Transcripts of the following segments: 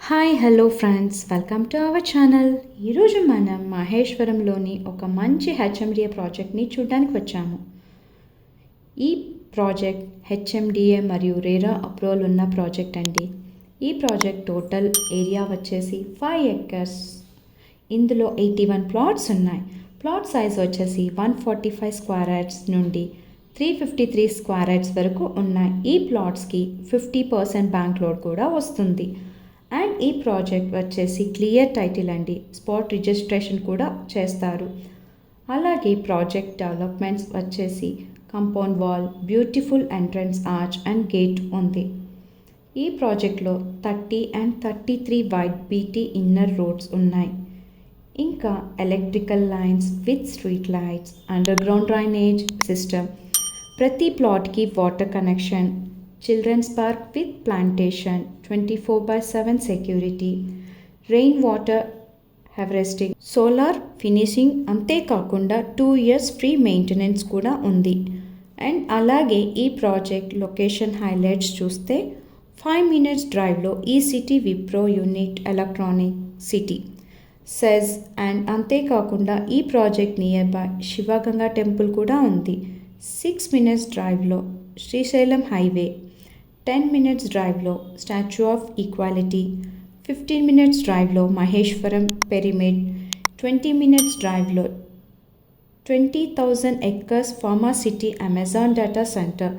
Hi hello friends, welcome to our channel. ఈరోజు మనం మహేశ్వరంలోని ఒక మంచి హెచ్ఎండిఏ ప్రాజెక్ట్ని చూడడానికి వచ్చాము. ఈ ప్రాజెక్ట్ హెచ్ఎండిఏ మరియు రేరా అప్రూవల్ ఉన్న ప్రాజెక్ట్ అండి. ఈ ప్రాజెక్ట్ టోటల్ ఏరియా వచ్చేసి 5 acres. ఇందులో 81 ప్లాట్స్ ఉన్నాయి. ప్లాట్ సైజ్ వచ్చేసి 145 స్క్వేర్ యార్డ్స్ నుండి 353 స్క్వేర్ యార్డ్స్ వరకు ఉన్నాయి. ఈ ప్లాట్స్కి 50% బ్యాంక్ లోన్ కూడా వస్తుంది. అండ్ ఈ ప్రాజెక్ట్ వచ్చేసి క్లియర్ టైటిల్ అండి, స్పాట్ రిజిస్ట్రేషన్ కూడా చేస్తారు. అలాగే ప్రాజెక్ట్ డెవలప్మెంట్స్ వచ్చేసి compound wall, beautiful entrance arch and gate ఉంది. ఈ ప్రాజెక్ట్లో 30 and 33 wide BT inner roads ఉన్నాయి. ఇంకా electrical lines with street lights, underground drainage system, ప్రతి ప్లాట్కి water connection, children's park with plantation, 24/7 security, rain water harvesting, solar finishing, అంతేకాకుండా 2 years free maintenance కూడా ఉంది. అండ్ అలాగే ఈ ప్రాజెక్ట్ లొకేషన్ హైలైట్స్ చూస్తే 5 minutes డ్రైవ్లో ఈ city Wipro unit electronic city SEZ. And అంతేకాకుండా ఈ project near by Shivaganga temple కూడా ఉంది. 6 minutes డ్రైవ్లో శ్రీశైలం హైవే, 10 minutes డ్రైవ్లో స్టాచ్యూ ఆఫ్ ఈక్వాలిటీ, 15 minutes డ్రైవ్లో మహేశ్వరం పిరమిడ్, 20 minutes డ్రైవ్లో 20,000 acres pharma city, Amazon data centre,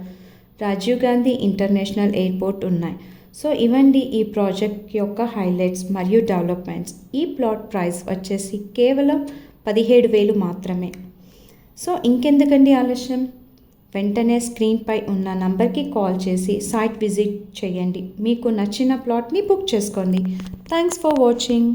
Rajiv Gandhi international airport ఉన్నాయి. సో ఇవండి ఈ ప్రాజెక్ట్ యొక్క హైలైట్స్ మరియు డెవలప్మెంట్స్. ఈ ప్లాట్ ప్రైస్ వచ్చేసి కేవలం 17,000 మాత్రమే. సో ఇంకెందుకండి ఆలస్యం, వెంటనే స్క్రీన్పై ఉన్న నంబర్కి కాల్ చేసి సైట్ విజిట్ చేయండి. మీకు నచ్చిన ప్లాట్ని బుక్ చేసుకోండి. Thanks for watching.